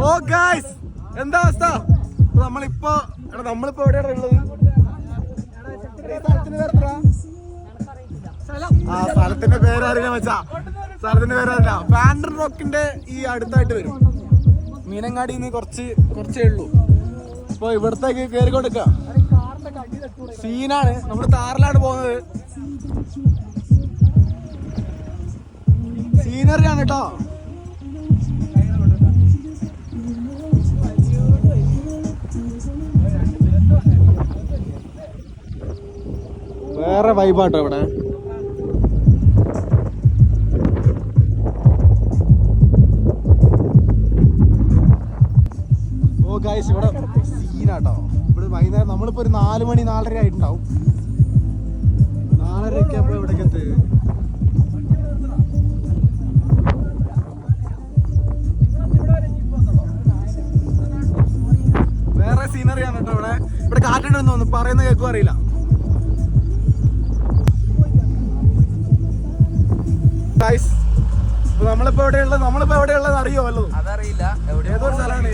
ഓ guys, എന്താ അവസ്ഥ? നമ്മളിപ്പോ എവിടെയാണ് ഉള്ളത്? ആ സ്ഥലത്തിന്റെ പേരറിയില്ല മച്ചാ, സ്ഥലത്തിന്റെ പേരറിയില്ല. വാൻഡർ റോക്കിന്റെ ഈ അടുത്തായിട്ട് വരും. മീനങ്ങാടിയിൽ നിന്ന് കുറച്ചേ ഉള്ളൂ. ഇപ്പൊ ഇവിടത്തേക്ക് കേറിക്കൊടുക്ക. സീനാണ്. നമ്മള് താറിലാണ് പോകുന്നത്. സീനറിയാണ് കേട്ടോ. വേറെ വൈബാട്ടോ ഇവിടെ. ഓ ഗൈസ്, ഇവിടെ സീനാട്ടോ. ഇവിടെ വൈകുന്നേരം നമ്മളിപ്പോ ഒരു 4 മണി 4:30 ആയിട്ടുണ്ടാവും. 4:30 ആകുമ്പോ ഇവിടേക്ക് എത്തി. വേറെ സീനറിയാണ് കേട്ടോ ഇവിടെ. ഇവിടെ കാറ്റുണ്ടെന്ന് തോന്നുന്നു, പറയുന്ന കേൾക്കും അറിയില്ല. നമ്മളിപ്പോ എവിടെയുള്ളത് അറിയോ വല്ലതും? അതറിയില്ല. ഏതൊരു സ്ഥലമാണ്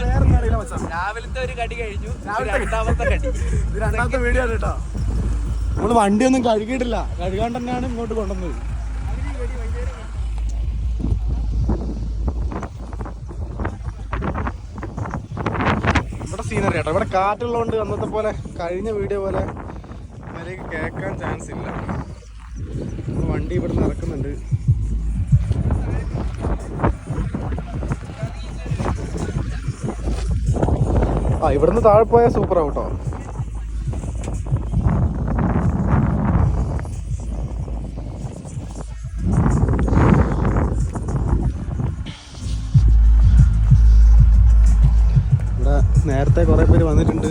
വേറൊന്നും അറിയില്ല മച്ചാ. രാവിലത്തെ ഒരു കടി കഴിഞ്ഞു, രണ്ടാമത്തെ കടി. ഇത് രണ്ടാമത്തെ വീഡിയോ ആണ് കേട്ടോ. നമ്മള് വണ്ടിയൊന്നും കഴുകിയിട്ടില്ല, കഴുകാണ്ട് തന്നെയാണ് ഇങ്ങോട്ട് കൊണ്ടുവന്നത്. ഇവിടെ സീനറി കേട്ടോ. ഇവിടെ കാറ്റുള്ളതുകൊണ്ട് അന്നത്തെ പോലെ കഴിഞ്ഞ വീഡിയോ പോലെ വരെയൊക്കെ കേൾക്കാൻ ചാൻസ് ഇല്ല. വണ്ടി ഇവിടെ നടക്കുന്നുണ്ട്. ആ ഇവിടുന്ന് താഴെ പോയാൽ സൂപ്പർ ആവും കേട്ടോ. ഇവിടെ നേരത്തെ കുറെ പേര് വന്നിട്ടുണ്ട്.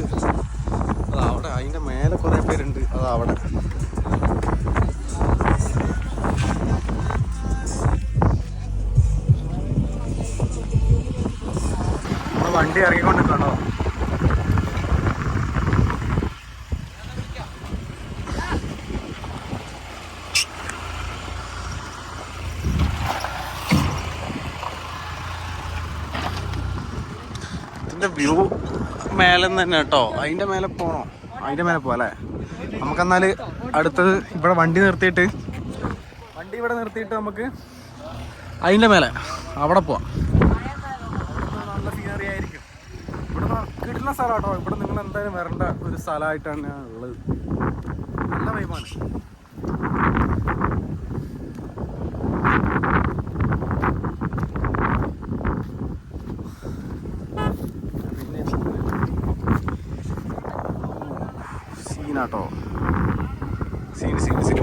അത് അവിടെ അതിന്റെ മേലെ കുറെ പേരുണ്ട്. അതാ അവിടെ. വണ്ടി ഇറങ്ങിക്കൊണ്ടിരിക്കണോ? ഇതിന്റെ വ്യൂ മേലെ തന്നെ കേട്ടോ. അതിന്റെ മേലെ പോണോ? അതിന്റെ മേലെ പോവാല്ലേ? നമുക്കെന്നാല് അടുത്തത് ഇവിടെ വണ്ടി നിർത്തിയിട്ട് നമുക്ക് അതിന്റെ മേലെ അവിടെ പോവാം. നല്ല സീനറി ആയിരിക്കും. ഇവിടെ കിട്ടുന്ന സ്ഥലം കേട്ടോ. ഇവിടെ നിങ്ങൾ എന്തായാലും വരേണ്ട ഒരു സ്ഥലമായിട്ടാണ് ഉള്ളത്. നല്ല വൈബാണ്. സീനാട്ടോ. സീൻ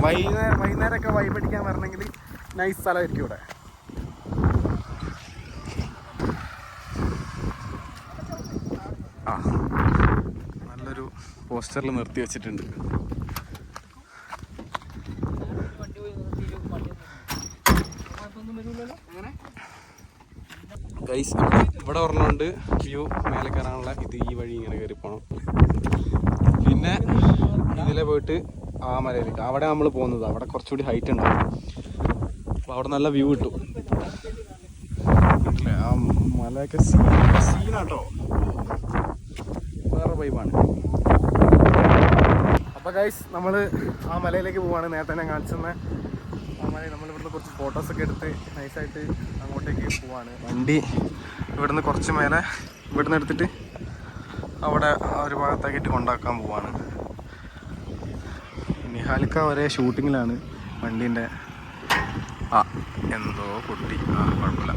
വൈകുന്നേരമൊക്കെ വൈബ് അടിക്കാൻ വരണമെങ്കിൽ നൈസ് സ്ഥലമായിരിക്കും ഇവിടെ. ആ നല്ലൊരു പോസ്റ്ററിൽ നിർത്തി വെച്ചിട്ടുണ്ട്. ഗൈസ്, ഇവിടെ പറഞ്ഞുകൊണ്ട് വ്യൂ മേലെ കയറാനുള്ള ഈ വഴി ഇങ്ങനെ കയറി പോകണം. പിന്നെ ഇതിലെ പോയിട്ട് ആ മലയിലേക്ക് അവിടെ നമ്മൾ പോകുന്നത്. അവിടെ കുറച്ചുകൂടി ഹൈറ്റ് ഉണ്ടാവും. അപ്പോൾ അവിടെ നല്ല വ്യൂ കിട്ടും. ആ മലയൊക്കെ സീനാട്ടോ. വേറെ വൈബാണ്. അപ്പോൾ ഗൈസ്, നമ്മൾ ആ മലയിലേക്ക് പോവാണ്. നേരത്തെ ഞാൻ കാണിച്ചെന്ന ആ മലയിൽ നമ്മളിവിടുന്ന് കുറച്ച് ഫോട്ടോസൊക്കെ എടുത്ത് നൈസായിട്ട് അങ്ങോട്ടേക്ക് പോവാണ്. വണ്ടി ഇവിടുന്ന് കുറച്ച് മേലെ ഇവിടുന്ന് എടുത്തിട്ട് അവിടെ ആ ഒരു ഭാഗത്താക്കിയിട്ട് കൊണ്ടാക്കാൻ പോവാണ്. നിഹാലിക്ക ഒരേ ഷൂട്ടിങ്ങിലാണ് വണ്ടീൻ്റെ. ആ എന്തോ കുട്ടി. ആ കുഴപ്പമില്ല.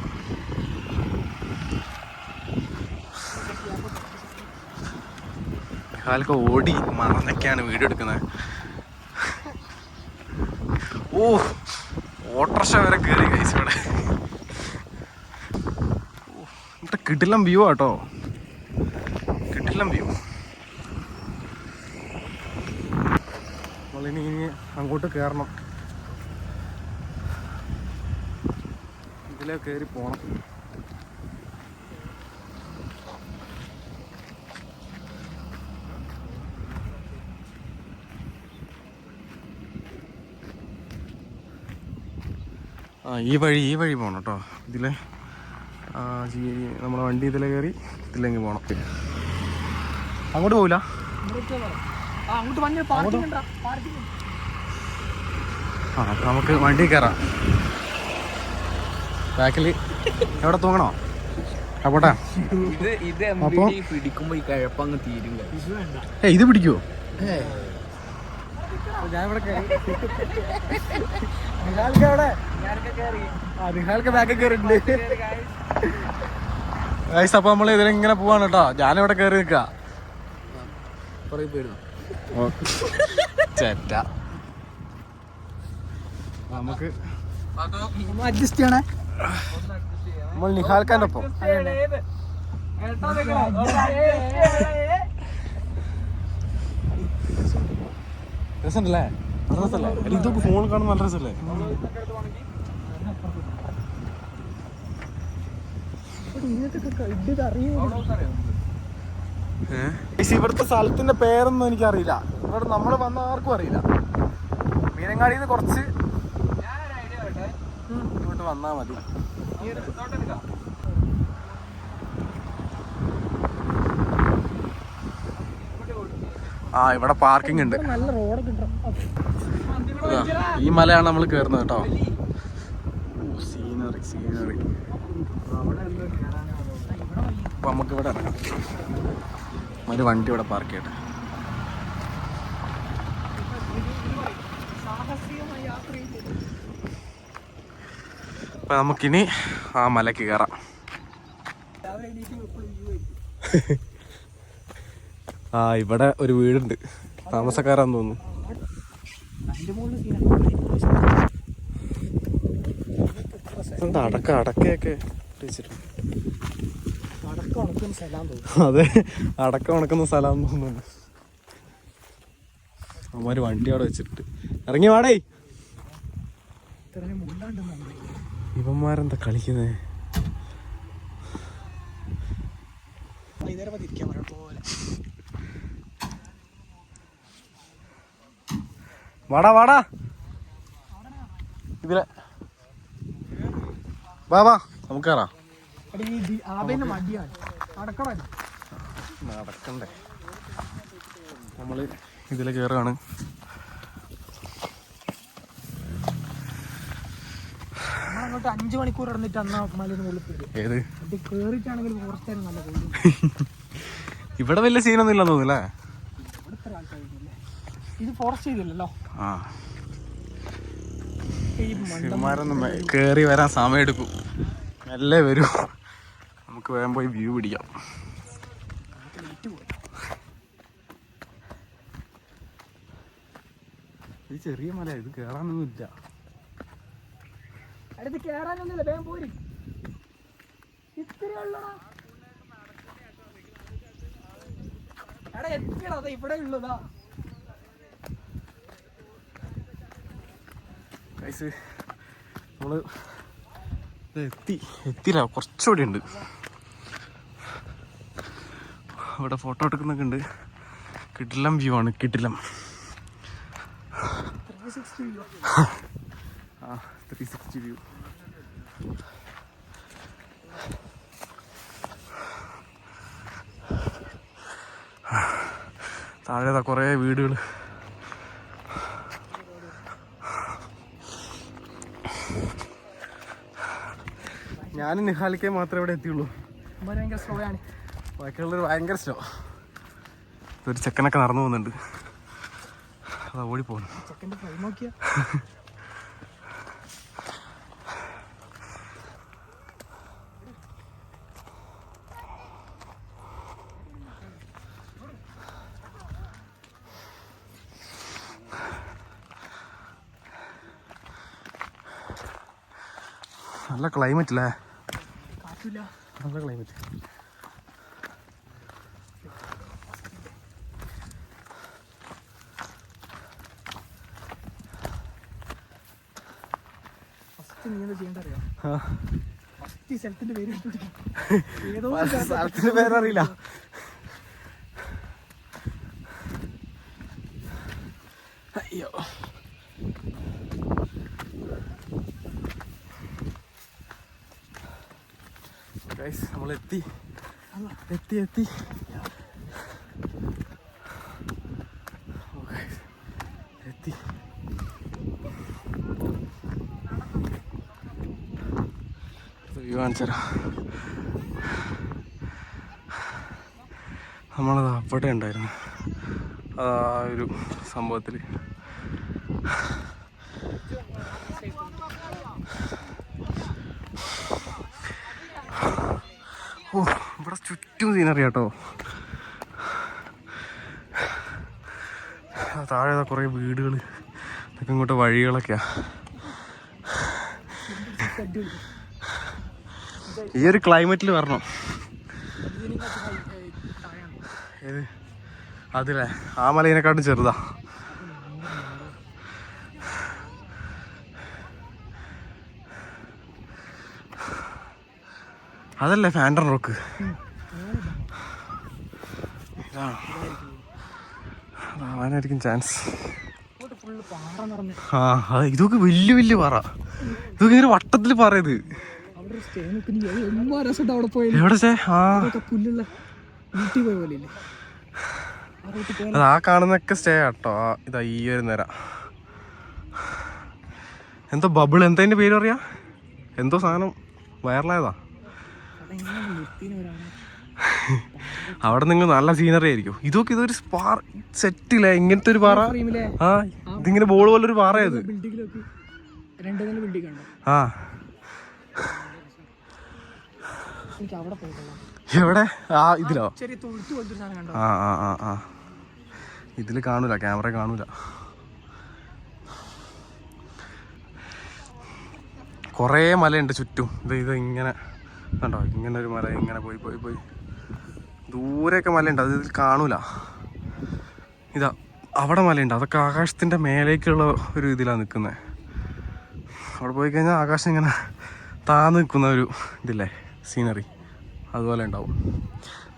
നിഹാലിക്ക ഓടി മറന്നൊക്കെയാണ് വീഡിയോ എടുക്കുന്നത്. ഓ ഓട്ടർഷ വരെ കയറി ഗൈസ് ഇവിടെ. ഇവിടെ കിടിലം വ്യൂ ആട്ടോ. കിടിലം വ്യൂ. നമ്മളിനി അങ്ങോട്ട് കയറണം. ഇതിലേ കയറി പോണം. ആ ഈ വഴി പോകണം കേട്ടോ. ഇതിലെ നമ്മളെ വണ്ടി ഇതിലെ കയറി ഇതിലെങ്കിൽ പോകണം. അങ്ങോട്ട് പോവില്ല, അപ്പം നമുക്ക് വണ്ടി കയറാം. ബാക്കിൽ എവിടെ തൂങ്ങണോ? അപ്പോട്ടെ അപ്പോൾ പിടിക്കുമ്പോ ഈ കഴപ്പങ്ങ് തീരുക. ഇത് പിടിക്കുവോ? അപ്പൊ നമ്മള് ഇതിലിങ്ങനെ പോവാണ് കേട്ടോ. ഞാനിവിടെ കയറി നിൽക്ക. ചേറ്റ നമുക്ക് അഡ്ജസ്റ്റ് ചെയ്യണേ. നമ്മൾ നിഹാൽക്കാൻ്റെ ഒപ്പം രസമുണ്ടല്ലേ? രസമല്ലേ? ഇതൊക്കെ ഫോണിൽ കാണുമ്പോൾ നല്ല രസമല്ലേ? ഇവിടുത്തെ സ്ഥലത്തിന്റെ പേരൊന്നും എനിക്കറിയില്ല. ഇവിടെ നമ്മൾ വന്ന ആർക്കും അറിയില്ല. മീനങ്ങാടിയിൽ നിന്ന് കുറച്ച് ഇങ്ങോട്ട് വന്നാൽ മതി. ഇവിടെ പാർക്കിംഗ് ഉണ്ട്. ഈ മലയാണ് നമ്മൾ കയറുന്നത് കേട്ടോ. Scenery scenery. അപ്പൊ നമുക്ക് ഇവിടെ ഇറങ്ങാം. ഒരു വണ്ടി ഇവിടെ പാർക്ക് ചെയ്യട്ടെ. അപ്പൊ നമുക്കിനി ആ മലക്ക് കയറാം. ഇവിടെ ഒരു വീടുണ്ട്, താമസക്കാരാന്ന് തോന്നുന്നു. എന്താ അടക്കയൊക്കെ അതെ, അടക്ക ഉണക്കുന്ന സ്ഥലം തോന്നുന്നു. അവന്മാര് വണ്ടി അവിടെ വെച്ചിട്ട് ഇറങ്ങി വാടേ. ഇവന്മാരെന്താ കളിക്കുന്നേ? വാടാ വാടാ, ഇതിലെ വാ വാ, നമുക്ക് കയറാം. നടക്കണ്ടേ? നമ്മള് ഇതിലെ കയറാണ്. അങ്ങോട്ട് 5 മണിക്കൂർ ഇറന്നിട്ട് അന്നാ മലയുടെ മുകളിൽ ഏത് കേറിയിട്ടാണെങ്കിൽ കുറച്ച് നേരം നല്ല പോയി. ഇവിടെ വലിയ സീനൊന്നും ഇല്ലെന്ന് തോന്നുന്നല്ലേ? ഇത് ഫോറസ്റ്റ് ഏരിയല്ലോ. ഇവന്മാരൊന്നും കേറി വരാൻ സമയം എടുക്കും. മെല്ലെ വരും. നമുക്ക് വേഗം പോയി വ്യൂ പിടിക്കാം. ഇത് ചെറിയ മല, ഇത് കേറാനൊന്നും ഇല്ല. അടുത്ത് കേറാനൊന്നുമില്ല, വേഗം പോരി. ഇത്തിരി ഉള്ളടാ. എടാ എത്തിയടാ, ഇവിടെ ഉള്ളതാ. നമ്മള് എത്തിയില്ല, കുറച്ചുകൂടി ഉണ്ട്. ഇവിടെ ഫോട്ടോ എടുക്കുന്നൊക്കെ ഉണ്ട്. കിടിലം വ്യൂ ആണ്, കിടിലം. 360 വ്യൂ. താഴെ കുറേ വീടുകൾ. ഞാനും നിഹാലിക്കേ മാത്രമേ ഇവിടെ എത്തിയുള്ളൂ. ഭയങ്കര സ്ലോ ആണ്. ബാക്കിയുള്ളവർ ഭയങ്കര സ്ലോ. ഒരു ചെക്കനൊക്കെ നടന്നു പോകുന്നുണ്ട്. അതാ ഓടിപ്പോകുന്നു. ചെക്കൻ്റെ ഫ്രെയിം നോക്കിയാ നല്ല ക്ലൈമറ്റ് അല്ലേ? കാറ്റില്ല, നല്ല ക്ലൈമറ്റ്. ഫസ്റ്റ് നീ എന്താ ചെയ്യേണ്ട അറിയാം? ഫസ്റ്റ് ഈ സ്ഥലത്തിന്റെ പേര് ഏതോ സ്ഥലത്തിന്റെ പേരറിയില്ല. അയ്യോ, ഗൈസ് നമ്മൾ എത്തി എത്തി എത്തി. കാണിച്ചു തരാം. നമ്മളത് അവിടെ ഉണ്ടായിരുന്നു ആ ഒരു സംഭവത്തിൽ. ഓ ഇവിടെ ചുറ്റും സീനറി കേട്ടോ. താഴെ കുറേ വീടുകൾ, ഇതൊക്കെ ഇങ്ങോട്ട് വഴികളൊക്കെയാ. ഈ ഒരു ക്ലൈമറ്റിൽ വരണം. ഏത് അതില്ലേ? ആ മലയിനെക്കാട്ടും ചെറുതാ. അതല്ലേ ഫാൻഡർ റോക്ക്? അതാവാനായിരിക്കും ചാൻസ്. ആ അതെ, ഇതൊക്കെ വലിയ വലിയ പാറ. ഇതൊക്കെ ഇങ്ങനെ വട്ടത്തിൽ പാറ. ഇത് എവിടെ സ്റ്റേ? അത് ആ കാണുന്നൊക്കെ സ്റ്റേ ആട്ടോ. ഇതാ ഈ ഒരു നേര എന്തോ ബബിൾ, എന്താ അതിന്റെ പേര് പറയാ? എന്തോ സാധനം വൈറലായതാ. അവിടെ നിങ്ങൾ നല്ല സീനറി ആയിരിക്കും. ഇതൊക്കെ ഇതൊരു സെറ്റില്ല ഇങ്ങനത്തെ ഒരു പാറ. ആ ഇതിങ്ങനെ ബോൾ പോലൊരു പാറയത്. ആ എവിടെ? ആ ഇതിലോ? ആ ആ ആ ആ ഇതില് കാണൂല, ക്യാമറ കാണൂല. കുറേ മലയുണ്ട് ചുറ്റും. ഇത് ഇങ്ങനെ കണ്ടോ, ഇങ്ങനെ ഒരു മല ഇങ്ങനെ പോയി പോയി പോയി ദൂരെയൊക്കെ മലയുണ്ട്. അത് ഇതിൽ കാണൂല. ഇതാ അവിടെ മലയുണ്ട്. അതൊക്കെ ആകാശത്തിൻ്റെ മേലേക്കുള്ള ഒരു ഇതിലാണ് നിൽക്കുന്നത്. അവിടെ പോയി കഴിഞ്ഞാൽ ആകാശം ഇങ്ങനെ താന്ന് നിൽക്കുന്ന ഒരു ഇതില്ലേ, സീനറി അതുപോലെ ഉണ്ടാവും.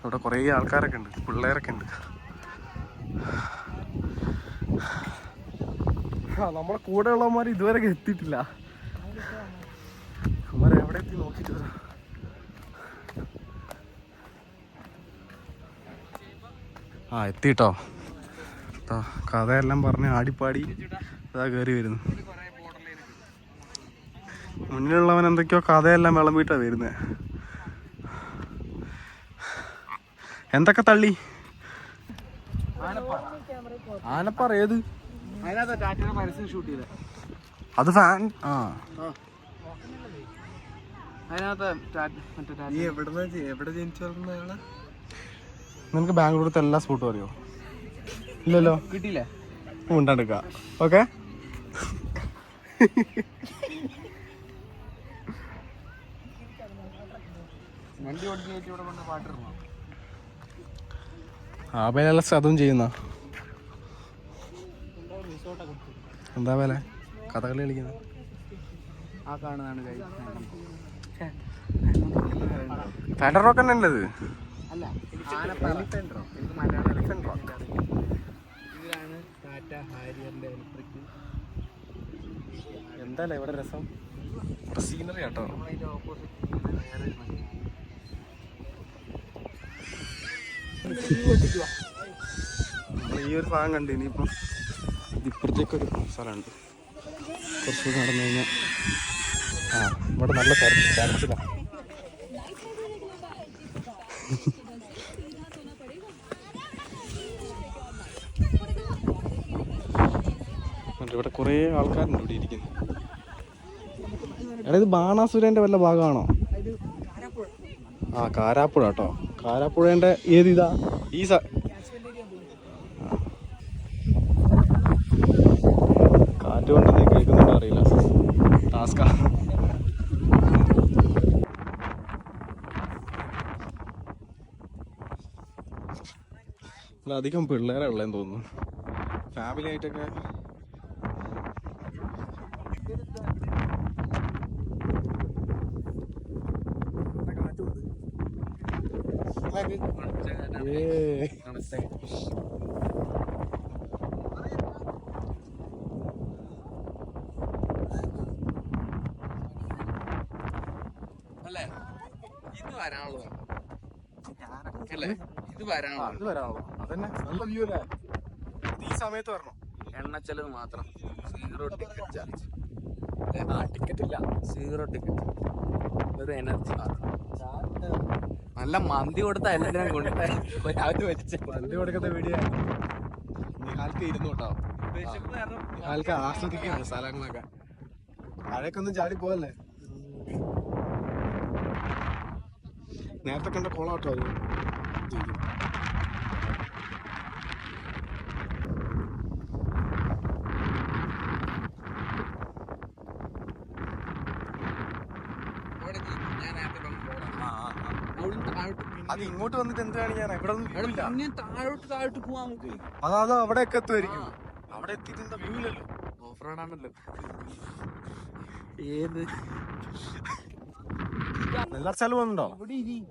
അവിടെ കുറേ ആൾക്കാരൊക്കെ ഉണ്ട്, പിള്ളേരൊക്കെ ഉണ്ട്. നമ്മളെ കൂടെ ഉള്ളവന്മാർ ഇതുവരെ എത്തിയിട്ടില്ല. അവന്മാർ എവിടെ എത്തി നോക്കിയിട്ട് വരാം. ആ എത്തിട്ടോ. കഥയെല്ലാം പറഞ്ഞ് ആടിപ്പാടി അതാ കയറി വരുന്നു. മുന്നിലുള്ളവൻ എന്തൊക്കെയോ കഥയെല്ലാം വിളമ്പിയിട്ടാണ് വരുന്നത്. എന്തൊക്കെ തള്ളി? ആനപ്പാറ ഏത്? അത് ഫാൻ. ആ നിനക്ക് ബാംഗ്ലൂരത്തെ എല്ലാ സ്പോട്ടും അറിയോ? ഇല്ലല്ലോ. കിട്ടിയില്ലേ? ഉണ്ടാണ്ടിക്ക. ഓക്കെ. വണ്ടി ഓടിച്ച് ഇവിടെ കൊണ്ട് പാട്ടിടണം. ആ വില അതും ചെയ്യുന്ന എന്താ വില? കഥകളി കളിക്കുന്ന ആ കാണുന്നതാണ് ഫാൻഡർ റോക്ക് തന്നെ ഉള്ളത്. അല്ല, ഇതിലാണ് ടാറ്റ ഹാരിയറിന്റെ ഇലക്ട്രിക്. എന്താല്ലേ ഇവിടെ രസം? സീനറി കേട്ടോ. ഈ ഒരു ഭാഗം കണ്ട് ഇനിയിപ്പം ഇപ്പുറത്തേക്കൊരു സ്ഥലമുണ്ട്. കുറച്ച് നടന്നു കഴിഞ്ഞാൽ ആ ഇവിടെ നല്ല ചർച്ചിലാണ്. ഇവിടെ കുറേ ആൾക്കാരുണ്ട് ഇവിടെ ഇരിക്കുന്നത്. എടാ ഇത് ബാണാസുരേൻ്റെ വല്ല ഭാഗമാണോ? ആ കാരാപ്പുഴ കേട്ടോ. കാരാപ്പുഴേൻ്റെ ഏത് ഇതാ? ഈ കാറ്റ് കൊണ്ട് കേൾക്കുന്നുണ്ടോ അറിയില്ല. ടാസ്കാ. അധികം പിള്ളേരെ ഉള്ളതെന്ന് തോന്നുന്നു. ഫാമിലി ആയിട്ടൊക്കെ ഇത് വരാനുള്ളൂ അല്ലേ? ഇത് വരാനുള്ളൂ. അത് വരാനുള്ളൂ. അതന്നെ നല്ല വ്യൂ അല്ലേ? ഇത് ഈ സമയത്ത് വരണം. എണ്ണ ചെലവ് മാത്രം. 0 ടിക്കറ്റ് ചാർജ്. ടിക്കറ്റ് ഇല്ല. 0 ടിക്കറ്റ്. ഒരു എനർജി മാത്രം. നല്ല മന്തി കൊടുത്ത എല്ലാം കൊണ്ട് രാവിലെ വെച്ച് മന്തി കൊടുക്കുന്ന വീഡിയോ നിഹാൽക്ക് ഇരുന്നോട്ടോ. നിഹാൽക്ക് ആസ്വദിക്കുകയാണ് സ്ഥലങ്ങളൊക്കെ. മഴയൊക്കൊന്നും ചാടി പോവല്ലേ. നേരത്തെ കണ്ട കോളാട്ടോ അത്. അത് ഇങ്ങോട്ട് വന്നിട്ട് എന്ത് കാണിക്കാനാ? ഇവിടെ താഴോട്ട് പോവാൻ നമുക്ക്. അതാ അവിടെയൊക്കെ എത്തുമായിരിക്കും. അവിടെ എത്തിയിട്ട് വ്യൂ ഇല്ലല്ലോ. ഓഫ് റോഡ് ആണല്ലോ. ഏത് നെല്ലാർച്ചാല് പോകുന്നുണ്ടോ?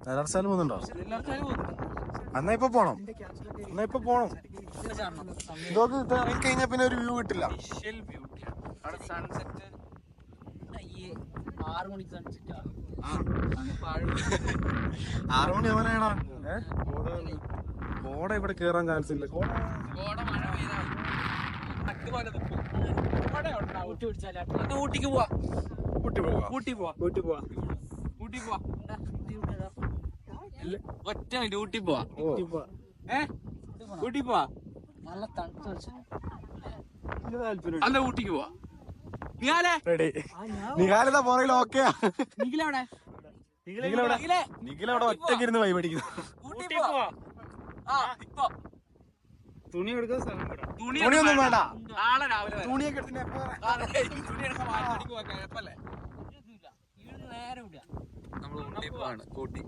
നെല്ലാർച്ചാല് പോകുന്നുണ്ടോ? എന്നാ ഇപ്പൊ പോണം. ഇതൊക്കെ ഇത് ഇറങ്ങിക്കഴിഞ്ഞാ പിന്നെ ഒരു വ്യൂ കിട്ടില്ല. സൺസെറ്റ് 6 മണിക്ക് സൺസെറ്റ് 6 മണി ആവാനാണോ? കോട ഇവിടെ കേറാൻ ചാൻസ് ഇല്ല. ഊട്ടിക്ക് പോവാ. ഒറ്റ മിനിറ്റ് ഊട്ടി പോവാ. ഊട്ടി പോവാ. നല്ല തണുത്ത അല്ല ഊട്ടിക്ക് പോവാ. നിഹാലിതാ പോറയിൽ ഓക്കെ. നിഖിലവിടെ ഒറ്റയ്ക്ക് ഇരുന്ന് വൈ പഠിക്കുന്നു. തുണിയൊന്നും വേണ്ട. നാളെ രാവിലെ തുണിയൊക്കെ എടുത്തിട്ട് ഊട്ടി പോവാണ്. ഊട്ടി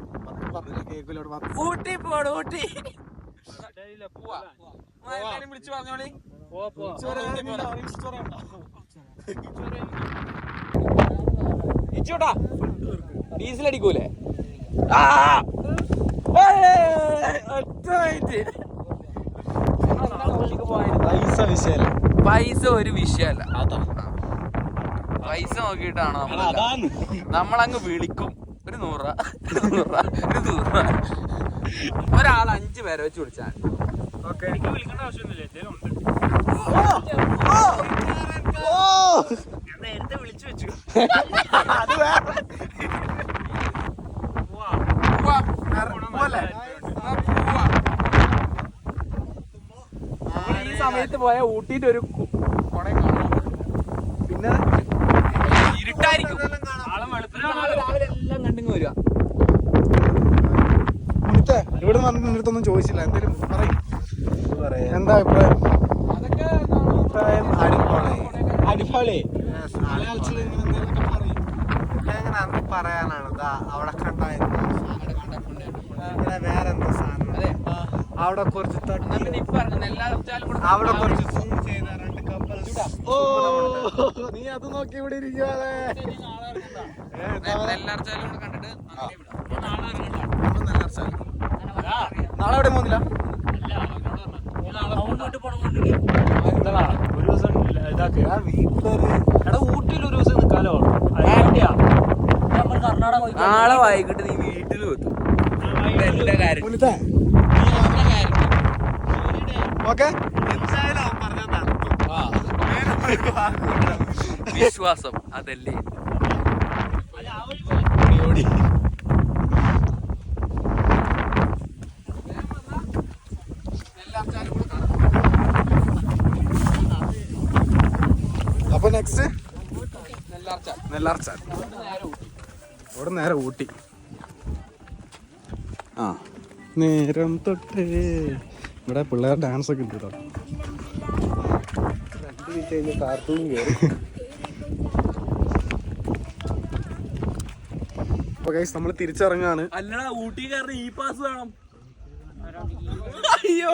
വിളിച്ചു പറഞ്ഞോളി. ഇച്ചോട്ടാ ഡീസൽ അടിക്കൂലേ? പൈസ ഒരു വിഷയമല്ല. പൈസ നോക്കിയിട്ടാണോ നമ്മളങ്ങ് വിളിക്കും. ഒരു 100 രൂപ ഒരാൾ 5 പേരെ വെച്ച് വിളിച്ചാൽ വിളിക്കേണ്ട ആവശ്യമൊന്നുമില്ല. നേരത്തെ വിളിച്ചു വെച്ചു. ഈ സമയത്ത് പോയ ഊട്ടിന്റെ ഒരു പിന്നെ ഇരുട്ടായിരിക്കും. രാവിലെ എല്ലാം കണ്ടിങ്ങ് വരിക. ഇവിടെ നിന്നിടത്തൊന്നും ചോദിച്ചില്ല. എന്തേലും പറയും. എന്താ അഭിപ്രായം? അടിപൊളി. എങ്ങനെ പറയാനാണ്? അവിടെ കണ്ടായിരുന്നു. ഇവിടെ വേറെന്താ സാധനം? അവിടെ കുറച്ച് അവിടെ കുറച്ച് സൂം ചെയ്ത 2 കപ്പൽ. ഓ നീ അത് നോക്കി ഇവിടെ ഇരിക്കാതെ. നാളെ എവിടെ പോകുന്നില്ല? ഒരു ദിവസം ഊട്ടിയിൽ ഒരു ദിവസം നിൽക്കാലോ. നാളെ വൈകിട്ട് നീ വീട്ടിൽ വെക്കും. എന്റെ കാര്യം വിശ്വാസം അതല്ലേ. അപ്പൊ നെക്സ്റ്റ് നെല്ലാർച്ചാൽ. ഇവിടെ നേരെ ഊട്ടി. നേരം തൊട്ട് ഇവിടെ പിള്ളേർ ഡാൻസ് ഒക്കെ ഉണ്ട് കേട്ടോ. 2 മിനിറ്റ് കഴിഞ്ഞ് കാർട്ടൂൺ കയറി. അപ്പൊ ഗൈസ് നമ്മൾ തിരിച്ചിറങ്ങാണ്. അല്ലടാ ഊട്ടിക്കാരന് ഈ പാസ് വേണം. അയ്യോ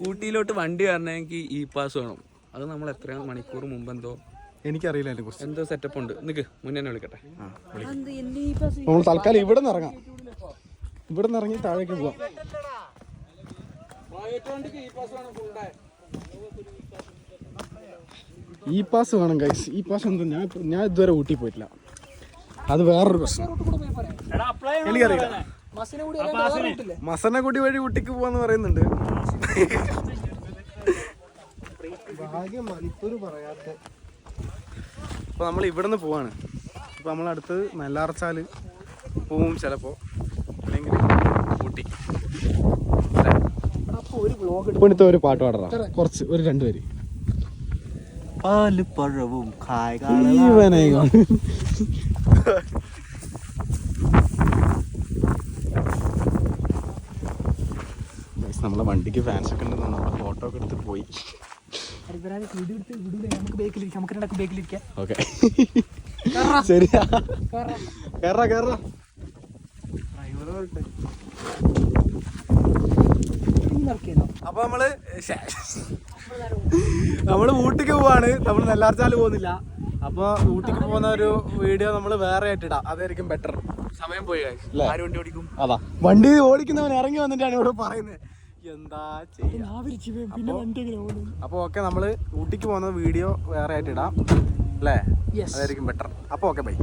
ഊട്ടിയിലോട്ട് വണ്ടി വരണമെങ്കിൽ ഈ പാസ് വേണം. അത് നമ്മൾ എത്ര മണിക്കൂർ മുമ്പ് എനിക്കറിയില്ല അതിനെ കുറിച്ച്. എന്തോ സെറ്റപ്പ് ഉണ്ട്. നിക്ക് മുന്നേ വിളിക്കട്ടെ. നമ്മൾ തൽക്കാലം ഇവിടെ നിന്ന് ഇറങ്ങാം. ഇവിടെ നിന്ന് ഇറങ്ങി താഴേക്ക് പോവാം. ഈ പാസ് വേണം ഗൈസ്. ഈ പാസ് എന്താ? ഞാൻ ഇതുവരെ ഊട്ടി പോയിട്ടില്ല. അത് വേറൊരു പ്രശ്നം. എനിക്കറിയില്ല. ബസ്സിനെ കൂടി അല്ലാണ്ട് വേറെ റൂട്ടില്ലേ? മസനഗുഡി വഴി ഊട്ടിക്ക് പോവാന്ന് പറയുന്നുണ്ട്. അപ്പൊ നമ്മൾ ഇവിടുന്ന് പോവാണ്. അപ്പൊ നമ്മളടുത്ത് നെല്ലാർച്ചാല് പോവും ചിലപ്പോ, അല്ലെങ്കിൽ ഊട്ടി. അപ്പൊ ഒരു വ്ലോഗ് ഇപ്പോഴത്തെ ഒരു പാട്ട് പാടറാ, കുറച്ച് ഒരു 2 വരി. പാലപ്പഴവും നമ്മളെ വണ്ടിക്ക് ഫാൻസ് ഒക്കെ ഉണ്ട്. നമ്മളെ ഫോട്ടോ ഒക്കെ എടുത്തിട്ട് പോയി. വീഡിയോ എടുത്ത് വിടൂലേ? നമുക്ക് ബേക്കിലിരിക്കാം, നമുക്ക് രണ്ടാക്കും ബേക്കിലിരിക്കാം. ഓക്കെ ശരിയാ, കേറാ കേറാ. അപ്പൊ നമ്മള് ഊട്ടിക്ക് പോവാണ്. നമ്മള് നെല്ലാർച്ചാല് പോകുന്നില്ല. അപ്പൊ ഊട്ടിക്ക് പോകുന്ന ഒരു വീഡിയോ നമ്മള് വേറെ ആയിട്ട് ഇടാം. അതായിരിക്കും ബെറ്റർ. സമയം പോയി ആര് വണ്ടി ഓടിക്കും? അതാ വണ്ടി ഓടിക്കുന്നവൻ ഇറങ്ങി വന്നിട്ടാണ് ഇവിടെ പറയുന്നത്. എന്താ ചെയ്യാ? പിന്നെ വണ്ടി എങ്ങനെ പോകുന്നു? അപ്പൊ ഓക്കെ, നമ്മള് ഊട്ടിക്ക് പോകുന്ന വീഡിയോ വേറെ ആയിട്ട് ഇടാം അല്ലേ? അതായിരിക്കും ബെറ്റർ. അപ്പൊ ഓക്കെ, ബൈ.